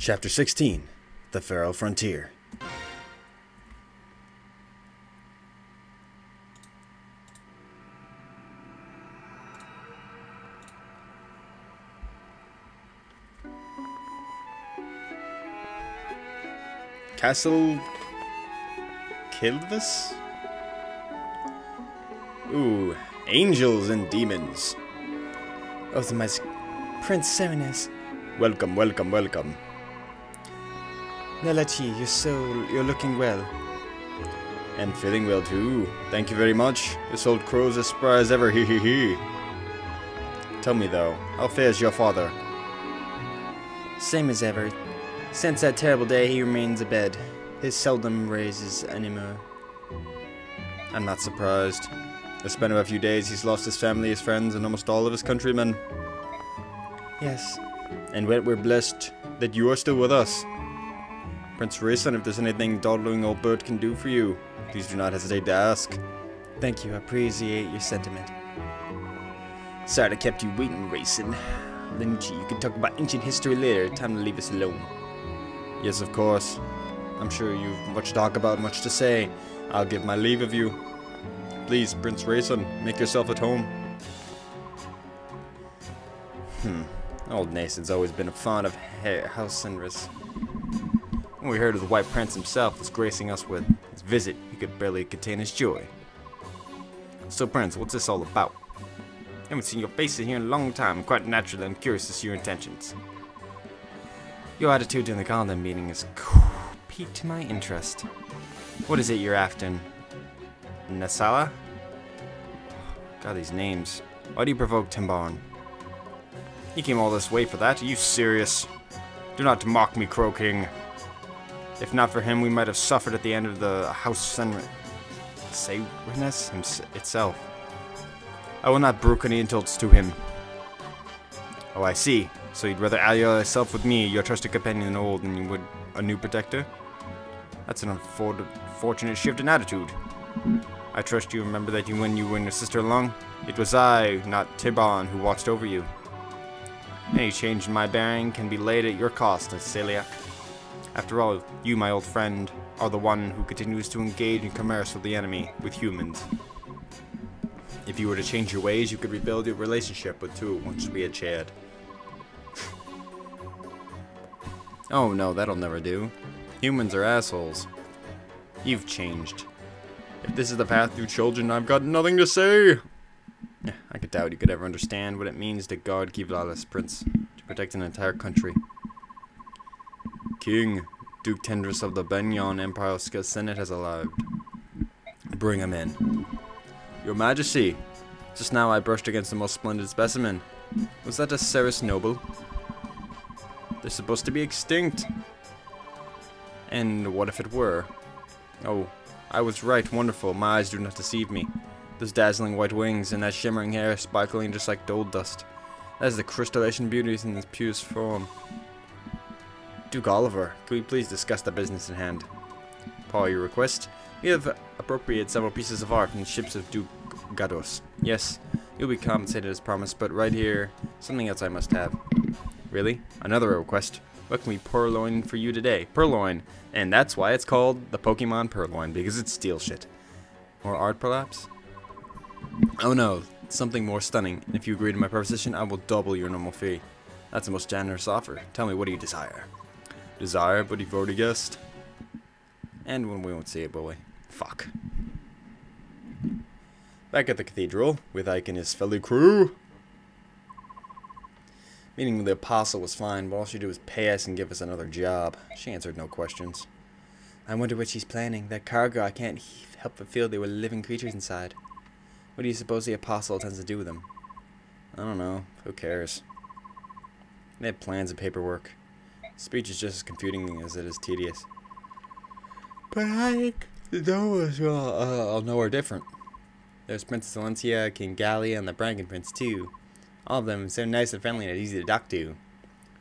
Chapter 16, The Feral Frontier. Castle Ch15? Ooh, angels and demons. Oh, the magic Prince Serenes. Welcome, welcome, welcome. Nalachi, you're looking well. And feeling well too. Thank you very much. This old crow's as spry as ever, hee hee hee. Tell me though, how fares your father? Same as ever. Since that terrible day, he remains abed. He seldom raises anymore. I'm not surprised. The span of a few days, he's lost his family, his friends, and almost all of his countrymen. Yes. And we're blessed that you are still with us. Prince Rayson, if there's anything dawdling old bird can do for you, please do not hesitate to ask. Thank you, I appreciate your sentiment. Sorry I kept you waiting, Rayson. Linji, you can talk about ancient history later. Time to leave us alone. Yes, of course. I'm sure you've much to talk about, much to say. I'll give my leave of you. Please, Prince Rayson, make yourself at home. Old Nason's always been a fond of House Senris. When we heard of the White Prince himself was gracing us with his visit, he could barely contain his joy. So, Prince, what's this all about? I haven't seen your face here in a long time. Quite naturally, I'm curious to see your intentions. Your attitude during the Conlem meeting has piqued my interest. What is it you're after? Nasala? God, these names. Why do you provoke Timbarn? You came all this way for that? Are you serious? Do not mock me, Crow King. If not for him, we might have suffered at the end of the House Senris itself. I will not brook any insults to him. Oh, I see. So you'd rather ally yourself with me, your trusted companion old, than you would a new protector? That's an unfortunate shift in attitude. I trust you remember that when you were your sister along, it was I, not Timbarn, who watched over you. Any change in my bearing can be laid at your cost, Celia. After all, you, my old friend, are the one who continues to engage in commerce with the enemy, with humans. If you were to change your ways, you could rebuild your relationship with two once we had shared. Oh no, that'll never do. Humans are assholes. You've changed. If this is the path you children, I've got nothing to say. I could doubt you could ever understand what it means to guard Kivlalis, Prince, to protect an entire country. King, Duke Tendris of the Benyon Empire Senate has arrived. Bring him in. Your Majesty, just now I brushed against the most splendid specimen. Was that a Ceres noble? They're supposed to be extinct. And what if it were? Oh, I was right, wonderful. My eyes do not deceive me. Those dazzling white wings and that shimmering hair sparkling just like gold dust. That is the crystallization beauties in its purest form. Duke Oliver, could we please discuss the business in hand? Per your request, we have appropriated several pieces of art in ships of Duke Gados. Yes, you'll be compensated as promised, but right here, something else I must have. Really? Another request? What can we purloin for you today? Purloin! And that's why it's called the Pokemon Purloin, because it steals shit. More art, perhaps? Oh no, something more stunning. And if you agree to my proposition, I will double your normal fee. That's the most generous offer. Tell me, what do you desire? Desire, but you've already guessed. And when we won't see it, will we? Fuck. Back at the cathedral, with Ike and his fellow crew. Meeting with the apostle was fine, but all she did was pay us and give us another job. She answered no questions. I wonder what she's planning. That cargo, I can't help but feel there were living creatures inside. What do you suppose the apostle intends to do with them? I don't know. Who cares? They have plans and paperwork. Speech is just as confusing as it is tedious. But I I'll know are different. There's Princess Valencia, King Gallia, and the Brangan Prince too. All of them so nice and friendly and easy to talk to.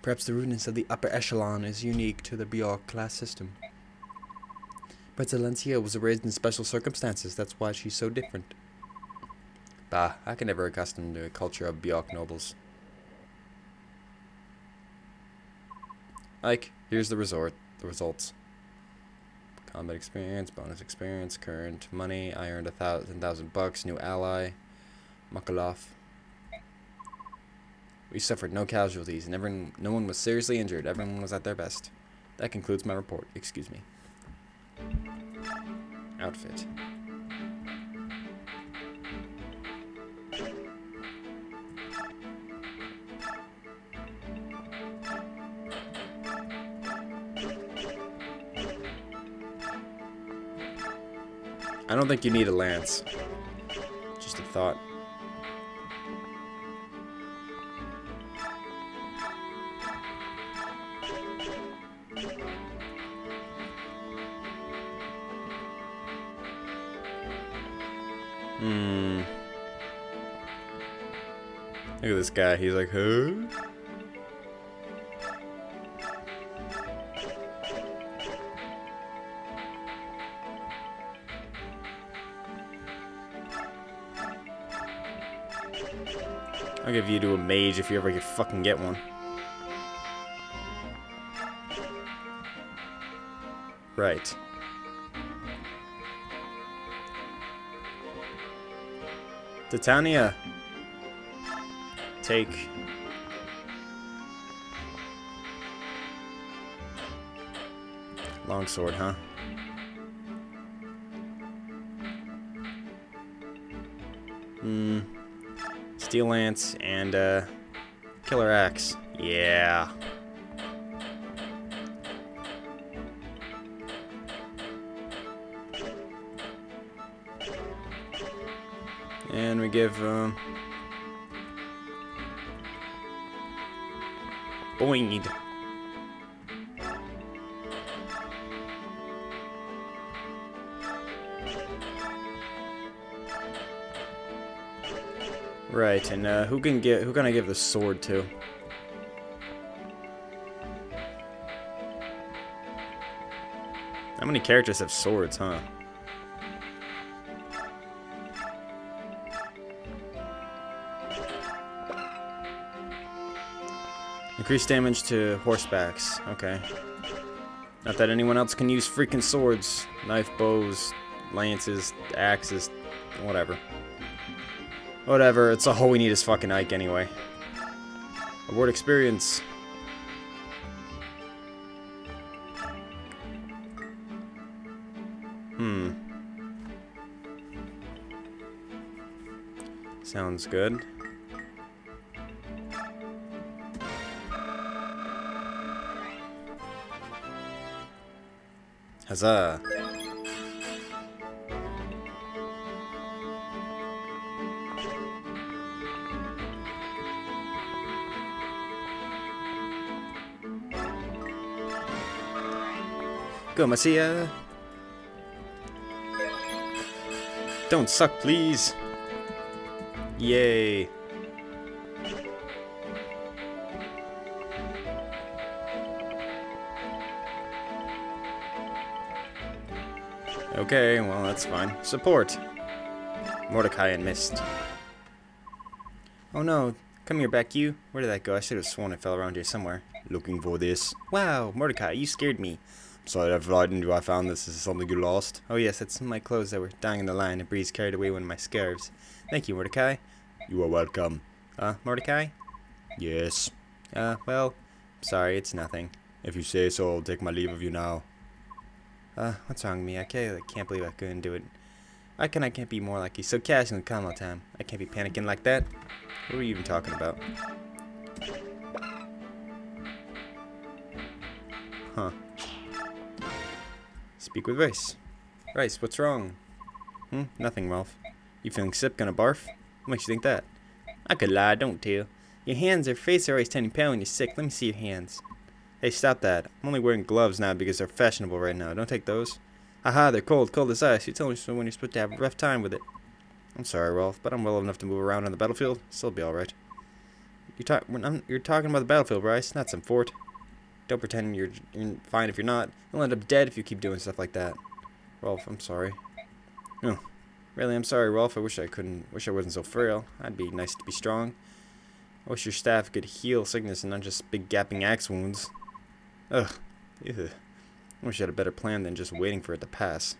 Perhaps the rudeness of the upper echelon is unique to the Bjork class system. Princess Valencia was raised in special circumstances, that's why she's so different. Bah, I can never accustom to the culture of Bjork nobles. Ike, here's the results. Combat experience, bonus experience, current money. I earned 10,000 bucks. New ally, Makalov. We suffered no casualties, and no one was seriously injured. Everyone was at their best. That concludes my report. Excuse me. Outfit. I don't think you need a lance. Just a thought. Look at this guy. He's like, huh? I'll give you to a mage if you ever could fucking get one. Right. Titania. Take. Longsword, huh? Steel lance and killer axe. Yeah. And we give Boing. Right, and who can I give the sword to? How many characters have swords, huh? Increase damage to horsebacks. Okay. Not that anyone else can use freaking swords. Knife, bows, lances, axes, whatever. Whatever, it's all we need is fucking Ike anyway. Award experience. Sounds good. Huzzah. Go, Masia. Don't suck, please. Yay. Okay, well, that's fine. Support. Mordecai and Mist. Oh no, come here back, you. Where did that go? I should have sworn it fell around here somewhere. Looking for this. Wow, Mordecai, you scared me. Sorry, I frightened you. I found this. Is something you lost? Oh yes, it's my clothes that were dying in the line. A breeze carried away one of my scarves. Thank you, Mordecai. You are welcome. Mordecai? Yes. Well, sorry, it's nothing. If you say so, I'll take my leave of you now. What's wrong with me? I can't believe I couldn't do it. I can't be more like you. So casual and calm all the time. I can't be panicking like that. What are you even talking about? Huh. Speak with Rice. Rice, what's wrong? Nothing, Ralph. You feeling sick? Gonna barf? What makes you think that? I could lie, don't tell. Your hands or face are always turning pale when you're sick. Let me see your hands. Hey, stop that. I'm only wearing gloves now because they're fashionable right now. Don't take those. Haha, they're cold as ice. You told me so when you're supposed to have a rough time with it. I'm sorry, Ralph, but I'm well enough to move around on the battlefield. Still be alright. You're talking about the battlefield, Bryce, not some fort. Don't pretend you're fine if you're not. You'll end up dead if you keep doing stuff like that. Ralph, I'm sorry. No. Really, I'm sorry, Ralph. I wish I wasn't so frail. I'd be nice to be strong. I wish your staff could heal sickness and not just big gapping axe wounds. Ugh. Ew. I wish I had a better plan than just waiting for it to pass.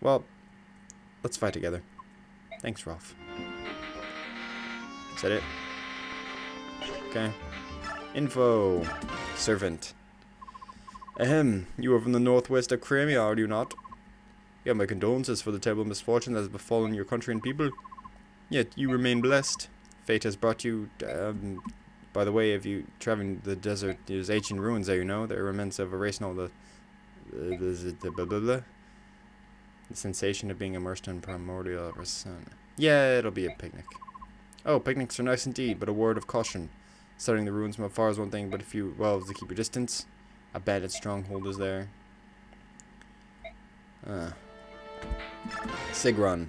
Well, let's fight together. Thanks, Rolf. Is that it? Okay. Info. Servant. Ahem. You are from the northwest of Crimea, are you not? You have my condolences for the terrible misfortune that has befallen your country and people. Yet you remain blessed. Fate has brought you, by the way, if you traveling the desert, there's ancient ruins there, you know. There are remnants of erasing all the sensation of being immersed in primordial sun. Yeah, it'll be a picnic. Oh, picnics are nice indeed, but a word of caution. Studying the ruins from afar is one thing, but if you, well, to keep your distance, a bandit stronghold is there. Sigrun.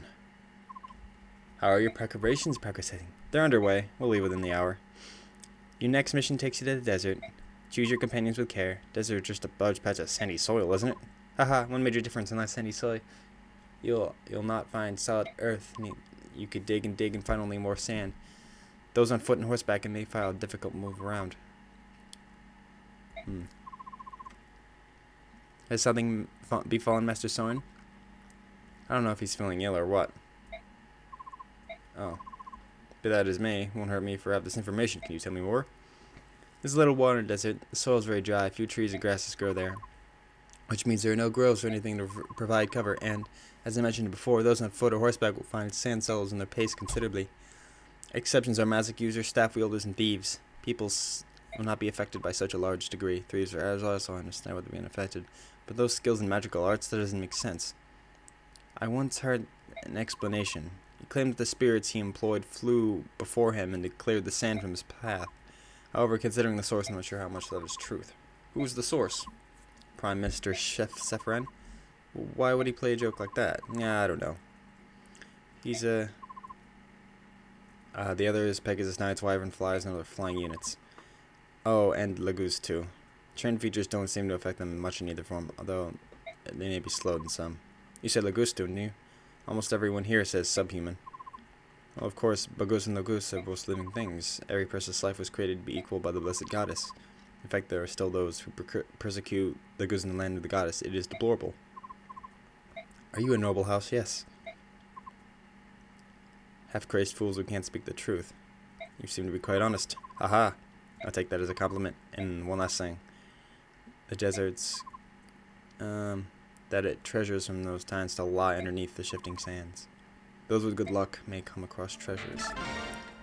How are your preparations progressing? They're underway. We'll leave within the hour. Your next mission takes you to the desert. Choose your companions with care. Desert is just a large patch of sandy soil, isn't it? Haha, one major difference in that sandy soil. You'll not find solid earth. You could dig and find only more sand. Those on foot and horseback may find it difficult to move around. Has something befallen Master Soren? I don't know if he's feeling ill or what. Oh. But that is me. Won't hurt me for have this information. Can you tell me more? There's a little water in the desert. The soil is very dry. Few trees and grasses grow there. Which means there are no groves or anything to provide cover. And, as I mentioned before, those on foot or horseback will find sand settles in their pace considerably. Exceptions are magic users, staff wielders, and thieves. People will not be affected by such a large degree. Thieves are also understand what they're being affected. But those skills in magical arts, that doesn't make sense. I once heard an explanation. He claimed that the spirits he employed flew before him and cleared the sand from his path. However, considering the source, I'm not sure how much that is truth. Who's the source? Prime Minister Ch15? Why would he play a joke like that? Yeah, I don't know. He's the other is Pegasus Knights, Wyvern Flies, and other flying units. Oh, and Laguz too. Trained features don't seem to affect them much in either form, although they may be slowed in some. You said Laguz, didn't you? Almost everyone here says subhuman. Well, of course, Bagus and Laguz are both living things. Every person's life was created to be equal by the blessed goddess. In fact, there are still those who persecute Laguz in the land of the goddess. It is deplorable. Are you a noble house? Yes. Half-crazed fools who can't speak the truth. You seem to be quite honest. Haha. I'll take that as a compliment. And one last thing. The deserts, that it treasures from those times still lie underneath the shifting sands. Those with good luck may come across treasures.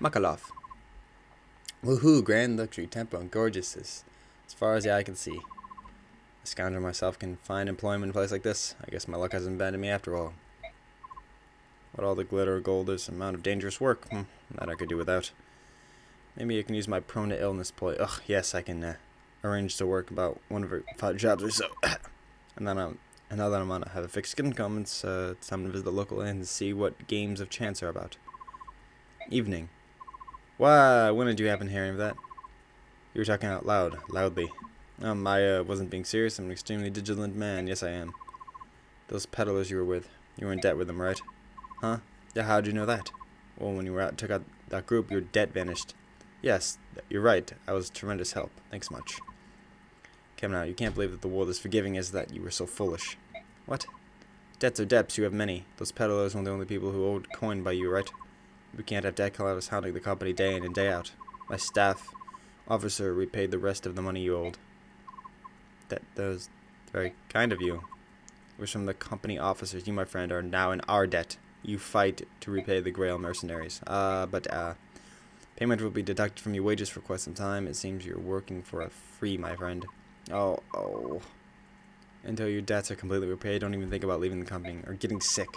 Makalov. Woohoo, grand luxury temple and gorgeous as far as the eye can see. A scoundrel myself can find employment in a place like this. I guess my luck hasn't abandoned me after all. What all the glitter or gold is, amount of dangerous work. That I could do without. Maybe I can use my prone to illness ploy. Ugh, yes, I can arrange to work about 1 of 5 jobs or so. And now that I'm on have a fixed income, it's time to visit the local inn and see what games of chance are about. Evening. Why, when did you happen to hear any of that? You were talking out loudly. I wasn't being serious. I'm an extremely vigilant man. Yes, I am. Those peddlers you were with, you were in debt with them, right? Huh? Yeah, how'd you know that? Well, when you were out, took out that group, your debt vanished. Yes, you're right. I was tremendous help. Thanks much. Come now, you can't believe that the world is forgiving as that you were so foolish. What? Debts are debts, you have many. Those peddlers were the only people who owed coin by you, right? We can't have debt collectors hounding the company day in and day out. My staff officer repaid the rest of the money you owed. That was very kind of you. It was from the company officers. You, my friend, are now in our debt. You fight to repay the Grail mercenaries. Payment will be deducted from your wages for quite some time. It seems you're working for a free, my friend. Oh. Until your debts are completely repaid, don't even think about leaving the company or getting sick.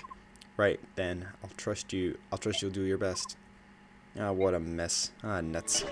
Right, then. I'll trust you. I'll trust you'll do your best. What a mess. Nuts.